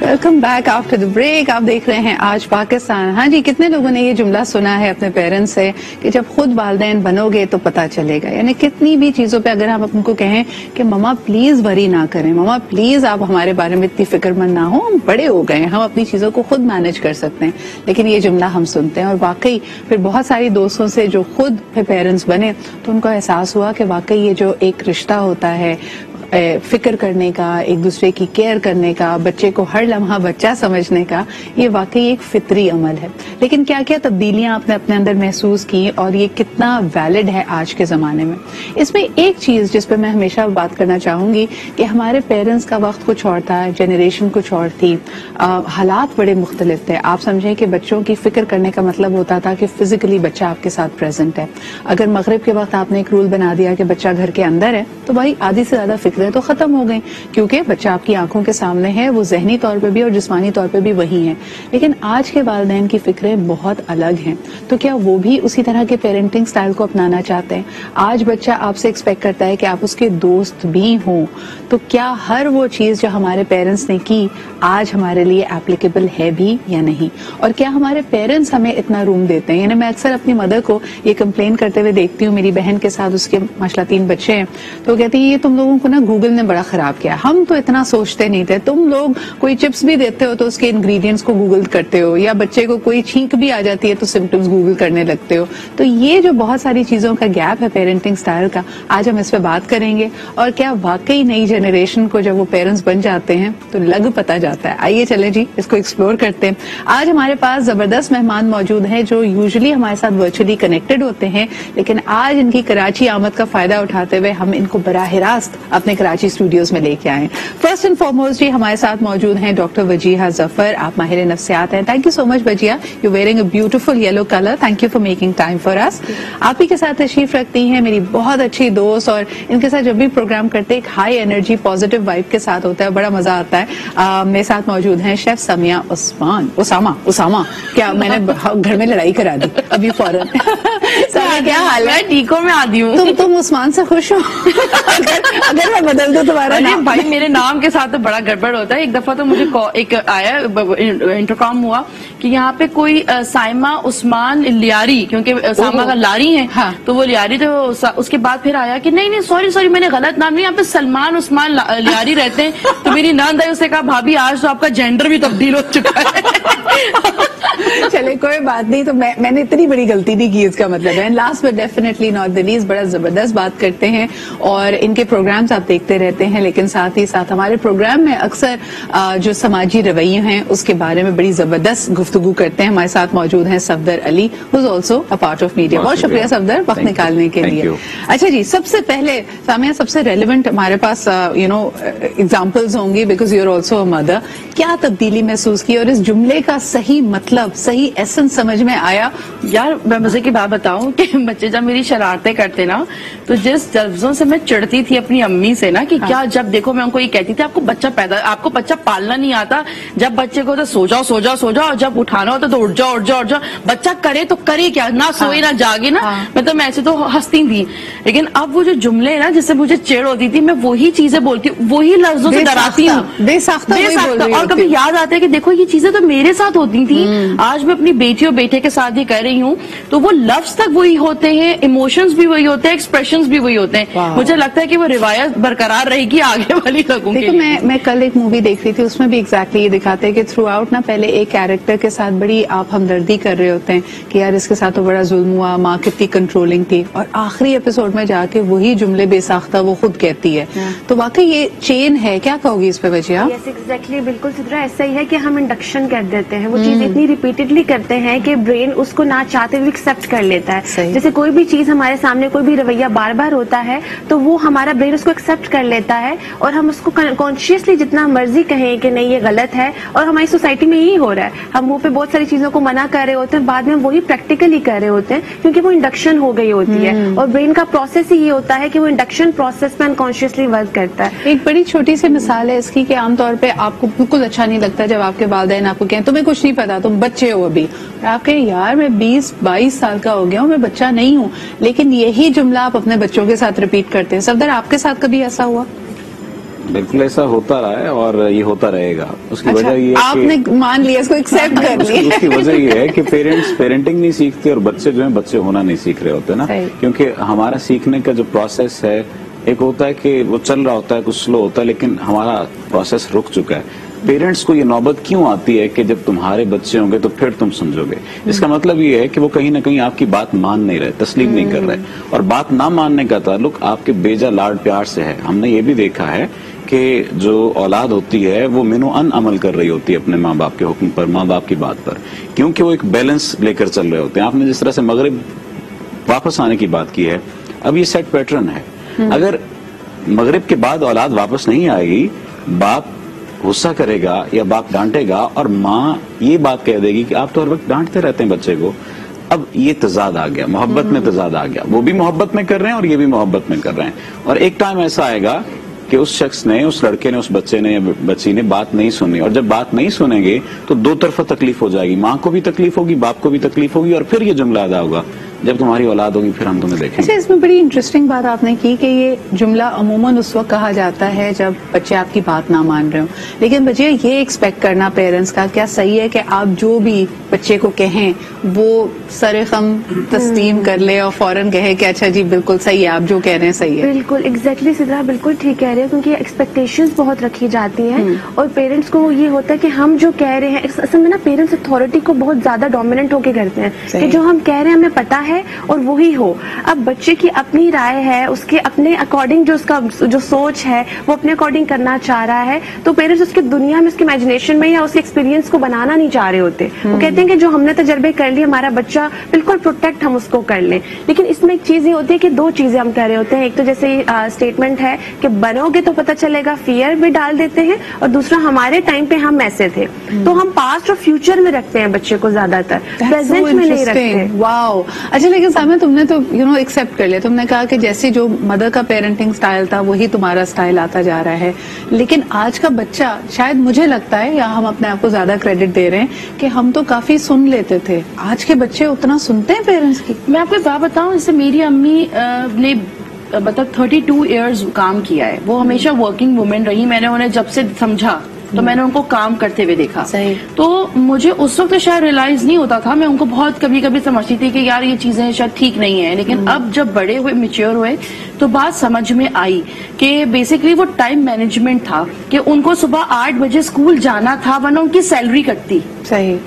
welcome back after the break. آپ دیکھ رہے ہیں آج پاکستان. ہاں جی, کتنے لوگوں نے یہ جملہ سنا ہے اپنے پیرنٹس سے کہ جب خود والدین بنو گے تو پتا چلے گا. یعنی کتنی بھی چیزوں پہ اگر ہم ان کو کہیں کہ مما پلیز وری نہ کریں, مما پلیز آپ ہمارے بارے میں اتنی فکر مند نہ ہو, ہم بڑے ہو گئے ہیں, ہم اپنی چیزوں کو خود مینج کر سکتے ہیں. لیکن یہ جملہ ہم سنتے ہیں اور واقعی پھر بہت ساری دوستوں سے جو خود پھر پیرنٹس بنے تو ان کو احساس ہوا کہ واقعی یہ جو ایک رشتہ ہوتا ہے فکر کرنے کا, ایک دوسرے کی کیئر کرنے کا, بچے کو ہر لمحہ بچہ سمجھنے کا, یہ واقعی ایک فطری عمل ہے. لیکن کیا کیا تبدیلیاں آپ نے اپنے اندر محسوس کی اور یہ کتنا ویلڈ ہے آج کے زمانے میں. اس میں ایک چیز جس پہ میں ہمیشہ بات کرنا چاہوں گی کہ ہمارے پیرنٹس کا وقت کچھ اور تھا, جنریشن کچھ اور تھی, حالات بڑے مختلف تھے. آپ سمجھیں کہ بچوں کی فکر کرنے کا مطلب ہوتا تھا کہ فزیکلی بچہ آپ کے ساتھ پریزنٹ ہے. اگر مغرب کے وقت آپ نے ایک رول بنا دیا کہ بچہ گھر کے اندر ہے تو بھائی آدھی سے زیادہ فکریں تو ختم ہو گئی, کیونکہ بچہ آپ کی آنکھوں کے سامنے ہے, وہ ذہنی طور پہ بھی اور جسمانی طور پہ بھی وہی ہے. لیکن آج کے والدین کی فکریں بہت الگ ہیں. تو کیا وہ بھی اسی طرح کے پیرنٹنگ سٹائل کو اپنانا چاہتے ہیں؟ آج بچہ آپ سے ایکسپیکٹ کرتا ہے کہ آپ اس کے دوست بھی ہوں. تو کیا ہر وہ چیز جو ہمارے پیرنٹس نے کی آج ہمارے لیے ایپلیکیبل ہے بھی یا نہیں؟ اور کیا ہمارے پیرنٹس ہمیں اتنا روم دیتے ہیں؟ یعنی میں اکثر اپنی مدر کو یہ کمپلین کرتے ہوئے دیکھتی ہوں, میری بہن کے ساتھ اس کے ماشاءاللہ 3 بچے ہیں, تو وہ کہتی ہیں یہ تم لوگوں کو نا گوگل نے بڑا خراب کیا, ہم تو اتنا سوچتے نہیں تھے, تم لوگ کوئی چپس بھی دیتے ہو تو اس کے انگریڈینٹس کو گوگل کرتے ہو, یا بچے کو کوئی چھینک بھی آ جاتی ہے تو سمپٹمز گوگل کرنے لگتے ہو. تو یہ جو بہت ساری چیزوں کا گیپ ہے پیرنٹنگ سٹائل کا, آج ہم اس پہ بات کریں گے. اور کیا واقعی نئی جنریشن کو جب وہ پیرنٹس بن جاتے ہیں تو لگ پتا جاتا ہے؟ آئیے چلیں جی اس کو ایکسپلور کرتے ہیں. آج ہمارے پاس زبردست مہمان موجود ہیں جو یوزلی ہمارے ساتھ ورچولی کنیکٹڈ ہوتے ہیں, لیکن آج ان کی کراچی آمد کا فائدہ اٹھاتے ہوئے ہم ان کو براہ راست اپنے کراچی اسٹوڈیوز میں لے کے آئے. فرسٹ اینڈ فارموسٹ جی ہمارے ساتھ موجود ہیں ڈاکٹر وجیہہ ظفر. آپ ماہر نفسیات ہیں. Thank you so much Wajiha, you wearing a beautiful yellow colour. Thank you for making time for us. آپ ہی کے ساتھ تشریف رکھتی ہیں میری بہت اچھی دوست, اور ان کے ساتھ جب بھی پروگرام کرتے ایک ہائی انرجی پازیٹیو وائب کے ساتھ ہوتا ہے, بڑا مزہ آتا ہے. میرے ساتھ موجود ہیں شیف سمیہ عثمان. اسامہ کیا میں نے گھر میں لڑائی کرا دی ابھی فوراً. سمیہ کیا حال ہے؟ ٹھیک ہو, میں آدھی ہوں. تم عثمان سے خوش ہو؟ اگر میں بدل دوں تمہارا نام. بھائی میرے نام کے ساتھ تو بڑا گڑبڑ ہوتا ہے. ایک دفعہ تو مجھے ایک آیا انٹرکام ہوا کہ یہاں پہ کوئی سائمہ عثمان لیاری, کیونکہ سائمہ کا لاری ہے تو وہ لیاری, تو اس کے بعد پھر آیا کہ نہیں سوری میں نے غلط نام نہیں, یہاں پہ سلمان عثمان لیاری رہتے ہیں. تو میری نند آئی, اس نے کہا بھابھی آج تو آپ کا جینڈر بھی تبدیل ہو چکا ہے. چلے کوئی بات نہیں, تو میں نے اتنی بڑی غلطی نہیں کی, اس کا مطلب ہے. Last but definitely not the least, بڑا زبردست بات کرتے ہیں اور ان کے پروگرامز آپ دیکھتے رہتے ہیں, لیکن ساتھ ہی ساتھ ہمارے پروگرام میں اکثر جو سماجی رویے ہیں اس کے بارے میں بڑی زبردست گفتگو کرتے ہیں. ہمارے ساتھ موجود ہیں صفدر علی, who is also a part of media. بہت شکریہ صفدر وقت نکالنے کے لیے. اچھا جی, سب سے پہلے سامیہ سب سے ریلیونٹ ہمارے پاس ایگزامپلز ہوں گی because you are also a mother. کیا تبدیلی محسوس کی اور اس جملے کا صحیح مطلب صحیح ایسنس سمجھ میں آیا؟ یار میں مزے کی بات بتاؤں کہ بچے جب میری شرارتیں کرتے نا, تو جس لفظوں سے میں چڑھتی تھی اپنی امی سے نا کہ کیا, جب دیکھو میں ان کو یہ کہتی تھی آپ کو بچہ پالنا نہیں آتا, جب بچے کو تو سو جاؤ اور جب اٹھانا ہوتا تو اٹھ جاؤ, بچہ کرے تو کرے کیا, نہ سوئے نہ جاگے نا. مطلب میں ایسے تو ہنستی تھی, لیکن اب وہ جو جملے نا جس سے مجھے چڑ ہوتی تھی, میں وہی چیزیں بولتی ہوں, وہی لفظوں سے ڈراتی ہوں, بے ساختہ. اور کبھی یاد آتا ہے کہ دیکھو یہ چیزیں تو میرے ساتھ ہوتی تھی, آج میں اپنی بیٹی اور بیٹے کے ساتھ ہی کر رہی ہوں تو وہ لفظ تک وہی ہوتے ہیں, ایموشنز بھی وہی ہوتے ہیں, ایکسپریشنز بھی وہی ہوتے ہیں. مجھے لگتا ہے کہ وہ روایت برقرار رہے گی آگے والی لوگوں کے لیے. میں کل ایک مووی دیکھ رہی تھی, اس میں بھی ایگزیکٹلی یہ دکھاتے ہیں کہ تھرو آؤٹ نا پہلے ایک کیریکٹر کے ساتھ بڑی آپ ہمدردی کر رہے ہوتے ہیں کہ یار اس کے ساتھ تو بڑا ظلم ہوا, ماں کتنی کنٹرولنگ تھی, اور آخری ایپیسوڈ میں جا کے وہی جملے بے ساختہ وہ خود کہتی ہے. تو واقعی یہ چین ہے, کیا کہو گی اس پہ وجہ؟ یس ایگزیکٹلی, بالکل سدرا ایسا ہی ہے کہ ہم انڈکشن کر دیتے ہیں, وہ چیز اتنی ریپیٹڈلی کرتے ہیں کہ برین اس کو نہ چاہتے ہوئے ایکسپٹ کر لیتا ہے. جیسے کوئی بھی چیز ہمارے سامنے, کوئی بھی رویہ بار بار ہوتا ہے تو وہ ہمارا برین اس کو ایکسپٹ کر لیتا ہے, اور ہم اس کو کانشیسلی جتنا مرضی کہیں کہ نہیں یہ غلط ہے, اور ہماری سوسائٹی میں یہی ہو رہا ہے. ہم منہ پہ بہت ساری چیزوں کو منع کر رہے ہوتے ہیں, بعد میں وہی پریکٹیکلی کر رہے ہوتے ہیں کیونکہ وہ انڈکشن ہو گئی ہوتی ہے, اور برین کا پروسیس ہی یہ ہوتا ہے کہ وہ انڈکشن پروسیس میں انکانشیسلی ورک کرتا ہے. ایک بڑی چھوٹی سی مثال ہے اس کی کہ عام طور پہ آپ کو بالکل اچھا نہیں لگتا جب آپ کے والدین آپ کو کہیں تمہیں کچھ نہیں پتا, تم بچے ہو ابھی, آپ کہیں یار میں 20-22 سال کا ہو گیا ہوں, میں بچہ نہیں ہوں, لیکن یہی جملہ آپ اپنے بچوں کے ساتھ ریپیٹ کرتے ہیں. صفدر, آپ کے ساتھ کبھی ایسا ہوا؟ بالکل ایسا ہوتا رہا ہے اور یہ ہوتا رہے گا. اس کی وجہ یہ آپ نے مان لیا, اس کو ایکسپٹ کر لیا. اس کی وجہ یہ ہے کہ پیرنٹنگ نہیں سیکھتے اور بچے جو ہیں بچے ہونا نہیں سیکھ رہے ہوتے نا, کیونکہ ہمارا سیکھنے کا جو پروسیس ہے ایک ہوتا ہے کہ وہ چل رہا ہوتا ہے, کچھ سلو ہوتا ہے, لیکن ہمارا پروسیس رک چکا ہے. پیرنٹس کو یہ نوبت کیوں آتی ہے کہ جب تمہارے بچے ہوں گے تو پھر تم سمجھو گے. اس کا مطلب یہ ہے کہ وہ کہیں نہ کہیں آپ کی بات مان نہیں رہے, تسلیم نہیں کر رہے, اور بات نہ ماننے کا تعلق آپ کے بیجا لاڈ پیار سے ہے. ہم نے یہ بھی دیکھا ہے کہ جو اولاد ہوتی ہے وہ منو ان عمل کر رہی ہوتی ہے اپنے ماں باپ کے حکم پر, ماں باپ کی بات پر, کیونکہ وہ ایک بیلنس لے کر چل رہے ہوتے ہیں. آپ نے جس طرح سے مغرب واپس آنے کی بات کی ہے, اب یہ سیٹ پیٹرن ہے. اگر مغرب کے بعد اولاد واپس نہیں آئے گی, باپ غصہ کرے گا یا باپ ڈانٹے گا, اور ماں یہ بات کہہ دے گی کہ آپ تو ہر وقت ڈانٹتے رہتے ہیں بچے کو. اب یہ تضاد آ گیا, محبت میں تضاد آ گیا. وہ بھی محبت میں کر رہے ہیں اور یہ بھی محبت میں کر رہے ہیں, اور ایک ٹائم ایسا آئے گا کہ اس شخص نے, اس لڑکے نے, اس بچے نے یا بچی نے بات نہیں سنی, اور جب بات نہیں سنیں گے تو دو طرفہ تکلیف ہو جائے گی. ماں کو بھی تکلیف ہوگی, باپ کو بھی تکلیف ہوگی, اور پھر یہ جملہ ادا ہوگا جب تمہاری اولاد ہوگی پھر ہم تمہیں دیکھیں گے. اچھا, اس میں بڑی انٹرسٹنگ بات آپ نے کی کہ یہ جملہ عموماً اس وقت کہا جاتا ہے جب بچے آپ کی بات نہ مان رہے ہوں, لیکن بچے یہ ایکسپیکٹ کرنا پیرنٹس کا کیا صحیح ہے کہ آپ جو بھی بچے کو کہیں وہ سر خم تسلیم کر لے اور فوراً کہے کہ اچھا جی بالکل صحیح ہے, آپ جو کہہ رہے ہیں صحیح ہے؟ بالکل ایگزیکٹلی سدرا, بالکل ٹھیک کہہ رہے ہیں, کیونکہ ایکسپیکٹیشنز بہت رکھی جاتی ہیں, اور پیرنٹس کو یہ ہوتا ہے کہ ہم جو کہہ رہے ہیں, اصل میں نا پیرنٹس اتھارٹی کو بہت زیادہ ڈومیننٹ ہو کے کرتے ہیں کہ جو ہم کہہ رہے ہیں ہمیں پتا ہے اور وہی ہو. اب بچے کی اپنی رائے ہے, اس کے اپنے اکارڈنگ جو اس کا جو سوچ ہے وہ اپنے اکارڈنگ کرنا چاہ رہا ہے, تو پیرنٹس اس کی دنیا میں, اس کی امیجنیشن میں یا اس کے ایکسپیرینس کو بنانا نہیں چاہ رہے ہوتے. وہ کہتے ہیں کہ جو ہم نے تجربے کر لیے ہمارا بچہ بالکل پروٹیکٹ ہم اس کو کر لیں. لیکن اس میں ایک چیز یہ ہوتی ہے کہ دو چیزیں ہم کہہ رہے ہوتے ہیں. ایک تو جیسے اسٹیٹمنٹ ہے کہ بنو گے تو پتہ چلے گا, فیئر بھی ڈال دیتے ہیں, اور دوسرا ہمارے ٹائم پہ ہم ایسے تھے, تو ہم پاسٹ اور فیوچر میں رکھتے ہیں بچے کو, زیادہ تر پریزنٹ میں نہیں رکھتے. واو, اچھا, لیکن سامنے تم نے تو ایکسپٹ کر لیا, تم نے کہا کہ جیسے جو مدر کا پیرنٹنگ سٹائل تھا وہی تمہارا سٹائل آتا جا رہا ہے, لیکن آج کا بچہ, شاید مجھے لگتا ہے یا ہم اپنے آپ کو زیادہ کریڈٹ دے رہے ہیں کہ ہم تو کافی سن لیتے تھے, آج کے بچے اتنا سنتے ہیں پیرنٹس کی؟ میں آپ کو بات بتاؤں, جیسے میری امی نے مطلب 32 ایئرز کام کیا ہے, وہ ہمیشہ ورکنگ وومن رہی. میں نے انہیں جب سے سمجھا تو میں نے ان کو کام کرتے ہوئے دیکھا. تو مجھے اس وقت شاید ریئلائز نہیں ہوتا تھا, میں ان کو بہت کبھی کبھی سمجھتی تھی کہ یار یہ چیزیں شاید ٹھیک نہیں ہیں, لیکن اب جب بڑے ہوئے, میچیور ہوئے, تو بات سمجھ میں آئی کہ بیسکلی وہ ٹائم مینجمنٹ تھا کہ ان کو صبح 8 بجے اسکول جانا تھا ورنہ ان کی سیلری کٹتی.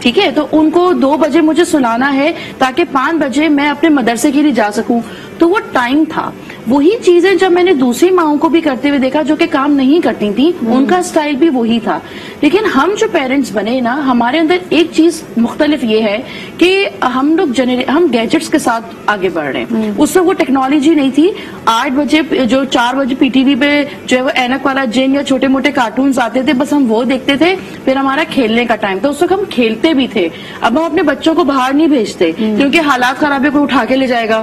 ٹھیک ہے, تو ان کو 2 بجے مجھے سلانا ہے تاکہ 5 بجے میں اپنے مدرسے کے لیے جا سکوں. تو وہ ٹائم تھا. وہی چیزیں جب میں نے دوسری ماؤں کو بھی کرتے ہوئے دیکھا جو کہ کام نہیں کرتی تھی, ان کا سٹائل بھی وہی تھا. لیکن ہم جو پیرنٹس بنے نا, ہمارے اندر ایک چیز مختلف یہ ہے کہ ہم لوگ ہم گیجٹس کے ساتھ آگے بڑھ رہے ہیں. اس وقت وہ ٹیکنالوجی نہیں تھی. 8 بجے جو 4 بجے پی ٹی وی پہ جو ہے وہ اینک والا جن یا چھوٹے موٹے کارٹونز آتے تھے, بس ہم وہ دیکھتے تھے. پھر ہمارا کھیلنے کا ٹائم تھا, اس وقت ہم کھیلتے بھی تھے. اب ہم اپنے بچوں کو باہر نہیں بھیجتے کیونکہ حالات خراب ہے, کوئی اٹھا کے لے جائے گا,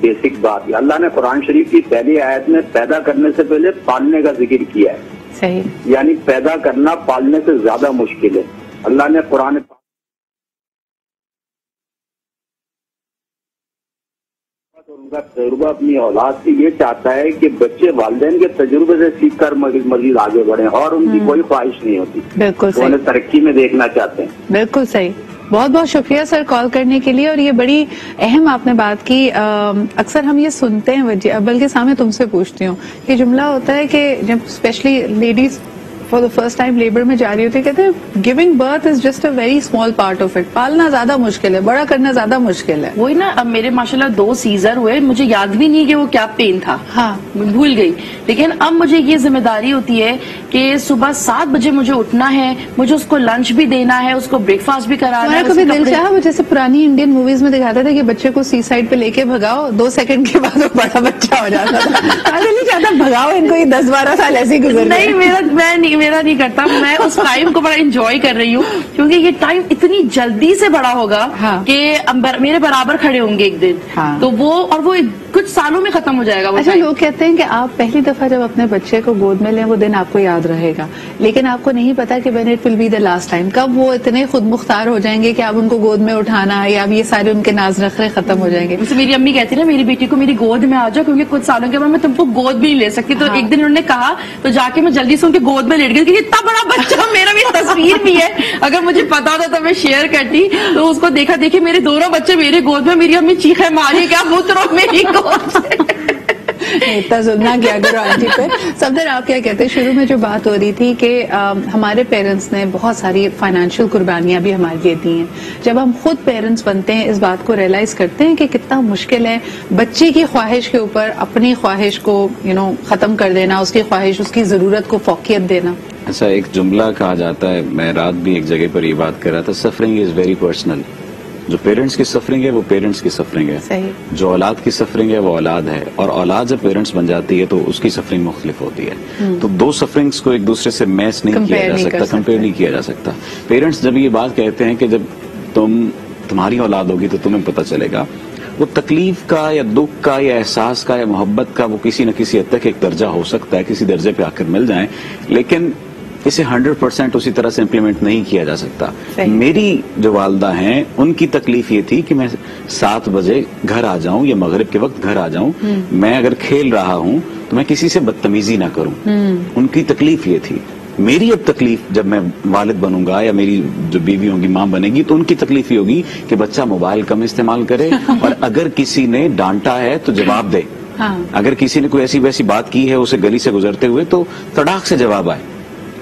بیسک بات, اللہ نے قرآن شریف کی پہلی آیت میں پیدا کرنے سے پہلے پالنے کا ذکر کیا ہے. صحیح. یعنی پیدا کرنا پالنے سے زیادہ مشکل ہے. اللہ نے قرآن ان کا تجربہ اپنی اولاد سے یہ چاہتا ہے کہ بچے والدین کے تجربے سے سیکھ کر مزید آگے بڑھیں, اور ان کی کوئی خواہش نہیں ہوتی. بالکل صحیح. انہیں ترقی میں دیکھنا چاہتے ہیں. بالکل صحیح. بہت بہت شکریہ سر کال کرنے کے لیے, اور یہ بڑی اہم آپ نے بات کی. اکثر ہم یہ سنتے ہیں, بلکہ سامنے تم سے پوچھتی ہوں, یہ جملہ ہوتا ہے کہ جب especially ladies for the first time labour میں جا رہی ہوتی ہے, کہتے ہیں giving birth is just a very small part of it. پالنا زیادہ مشکل ہے, بڑا کرنا زیادہ مشکل ہے. وہی نا, اب میرے ماشاءاللہ 2 سیزر ہوئے, مجھے یاد بھی نہیں کہ وہ کیا پین تھا. ہاں بھول گئی. لیکن اب مجھے یہ ذمہ داری ہوتی ہے کہ صبح 7 بجے مجھے اٹھنا ہے, مجھے اس کو لنچ بھی دینا ہے, اس کو بریک فاسٹ بھی کرانا ہے. کبھی دل چاہا وہ جیسے پرانی انڈین موویز میں دکھاتے تھے کہ بچے کو سی سائڈ پہ لے کے بھگاؤ, 2 سیکنڈ کے بعد وہ بڑا بچہ ہو جاتا تھا. نہیں چاہتا بھگاؤ ان کو, یہ 10-12 سال ایسے ہی گزر. نہیں, میرا نہیں کرتا. میں اس ٹائم کو بڑا انجوائے کر رہی ہوں, کیونکہ یہ ٹائم اتنی جلدی سے بڑا ہوگا کہ میرے برابر کھڑے ہوں گے ایک دن. تو وہ کچھ سالوں میں ختم ہو جائے گا. اچھا, لوگ کہتے ہیں کہ آپ پہلی دفعہ جب اپنے بچے کو گود میں لیں وہ دن آپ کو یاد رہے گا, لیکن آپ کو نہیں پتا کہ when it will be the last time, کب وہ اتنے خود مختار ہو جائیں گے کہ آپ ان کو گود میں اٹھانا یا اب یہ سارے ان کے ناز نخرے ختم ہو جائیں گے. جیسے میری امی کہتی نا, میری بیٹی کو میری گود میں آ جاؤ, کیونکہ کچھ سالوں کے بعد میں تم کو گود بھی نہیں لے سکتی. تو ایک دن انہوں نے کہا, تو جا کے میں جلدی سے ان کے گود میں لیٹ گئی, کیونکہ اتنا بڑا بچہ, میرا بھی تصویر بھی ہے, اگر مجھے پتا ہوتا تو میں شیئر کرتی. تو اس کو دیکھا دیکھے میرے دونوں بچے میرے گود میں, میری امی چیخے ماری, کیا پوترو میری گود سے. اتنا ظلم نہ کیا کرو آنٹی پہ. صفدر, آپ کیا کہتے ہیں, شروع میں جو بات ہو رہی تھی کہ ہمارے پیرنٹس نے بہت ساری فائنینشیل قربانیاں بھی ہمارے لیے دی ہیں. جب ہم خود پیرنٹس بنتے ہیں اس بات کو ریئلائز کرتے ہیں کہ کتنا مشکل ہے بچے کی خواہش کے اوپر اپنی خواہش کو ختم کر دینا, اس کی خواہش, اس کی ضرورت کو فوقیت دینا. ایسا ایک جملہ کہا جاتا ہے, میں رات بھی ایک جگہ پر یہ بات کر رہا تھا, سفرنگ از ویری پرسنل. جو پیرنٹس کی سفرنگ ہے وہ پیرنٹس کی سفرنگ ہے. صحیح. جو اولاد کی سفرنگ ہے وہ اولاد ہے, اور اولاد جب پیرنٹس بن جاتی ہے تو اس کی سفرنگ مختلف ہوتی ہے. تو 2 سفرنگس کو ایک دوسرے سے میچ نہیں کیا جا سکتا, کمپیئر نہیں کیا جا سکتا. پیرنٹس جب یہ بات کہتے ہیں کہ جب تمہاری اولاد ہوگی تو تمہیں پتہ چلے گا, وہ تکلیف کا یا دکھ کا یا احساس کا یا محبت کا وہ کسی نہ کسی حد تک ایک درجہ ہو سکتا ہے, کسی درجے پہ آ کر مل جائیں, لیکن اسے 100% اسی طرح سے امپلیمنٹ نہیں کیا جا سکتا. میری جو والدہ ہیں ان کی تکلیف یہ تھی کہ میں 7 بجے گھر آ جاؤں یا مغرب کے وقت گھر آ جاؤں, میں اگر کھیل رہا ہوں تو میں کسی سے بدتمیزی نہ کروں. ان کی تکلیف یہ تھی. میری اب تکلیف جب میں والد بنوں گا یا میری جو بیوی ہوگی ماں بنے گی, تو ان کی تکلیف یہ ہوگی کہ بچہ موبائل کم استعمال کرے, اور اگر کسی نے ڈانٹا ہے تو جواب دے. اگر کسی نے کوئی ایسی ویسی بات کی ہے اسے گلی سے گزرتے ہوئے تو تڑاک سے جواب آئے.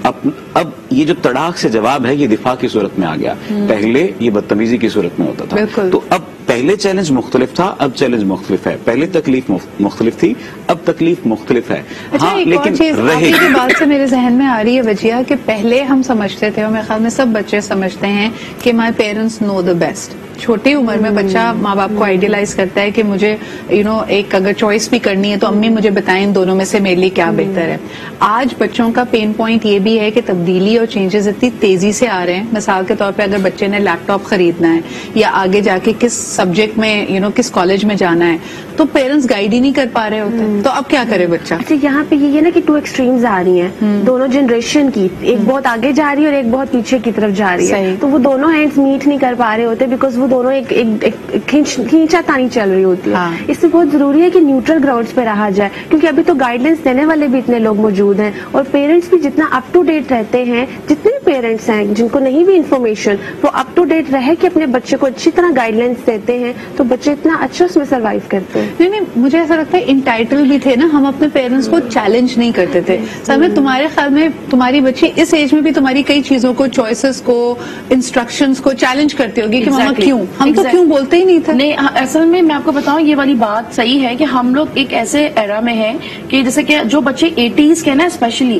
اب یہ جو تڑاک سے جواب ہے یہ دفاع کی صورت میں آ گیا, پہلے یہ بدتمیزی کی صورت میں ہوتا تھا. تو اب پہلے چیلنج مختلف تھا, اب چیلنج مختلف ہے. پہلے تکلیف مختلف تھی, اب تکلیف مختلف ہے. ہاں, لیکن رہے بات سے میرے ذہن میں آ رہی ہے وجیہ کہ پہلے ہم سمجھتے تھے, اور میرے خیال میں سب بچے سمجھتے ہیں کہ my parents know the best. چھوٹی عمر میں بچہ ماں باپ کو آئیڈیلائز کرتا ہے کہ مجھے ایک اگر چوائس بھی کرنی ہے تو امی مجھے بتائیں ان دونوں میں سے میرے لیے کیا بہتر ہے. آج بچوں کا پین پوائنٹ یہ بھی ہے کہ تبدیلی اور چینجز اتنی تیزی سے آ رہے ہیں. مثال کے طور پہ اگر بچے نے لیپ ٹاپ خریدنا ہے یا آگے جا کے کس سبجیکٹ میں کس کالج میں جانا ہے, تو پیرنٹس گائیڈ ہی نہیں کر پا رہے ہوتے. تو اب کیا کرے بچہ؟ اچھا, یہاں پہ یہ ہے نا کہ 2 ایکسٹریمز آ رہی ہیں دونوں جنریشن کی, ایک بہت آگے جا رہی ہے اور ایک بہت پیچھے کی طرف جا رہی ہے. تو وہ دونوں ہینڈز میٹ نہیں کر پا رہے ہوتے, بیکاز وہ دونوں کھینچا تانی چل رہی ہوتی ہے. اس میں بہت ضروری ہے کہ نیوٹرل گراؤنڈز پہ رہا جائے, کیونکہ ابھی تو گائیڈ لائنس دینے والے بھی اتنے لوگ موجود ہیں, اور پیرنٹس بھی جتنا اپ ٹو ڈیٹ رہتے ہیں, جتنے بھی پیرنٹس ہیں جن کو نہیں بھی انفارمیشن, وہ اپ ٹو ڈیٹ رہے کہ اپنے بچے کو اچھی طرح گائیڈ لائنس دیتے ہیں, تو بچے اتنا اچھا اس میں سروائیو کرتے ہیں. نہیں, مجھے ایسا لگتا ہے انٹائٹل بھی تھے نا, ہم اپنے پیرنٹس کو چیلنج نہیں کرتے تھے. سر, تمہارے خیال میں تمہاری بچی اس ایج میں بھی تمہاری کئی چیزوں کو, چوائسز کو, انسٹرکشنز کو چیلنج کرتی ہوگی کہ ماما کیوں, ہم تو کیوں بولتے ہی نہیں تھے. نہیں, اصل میں آپ کو بتاؤں یہ والی بات صحیح ہے کہ ہم لوگ ایک ایسے ایرا میں ہیں کہ جیسے کہ جو بچے 80s کے نا اسپیشلی,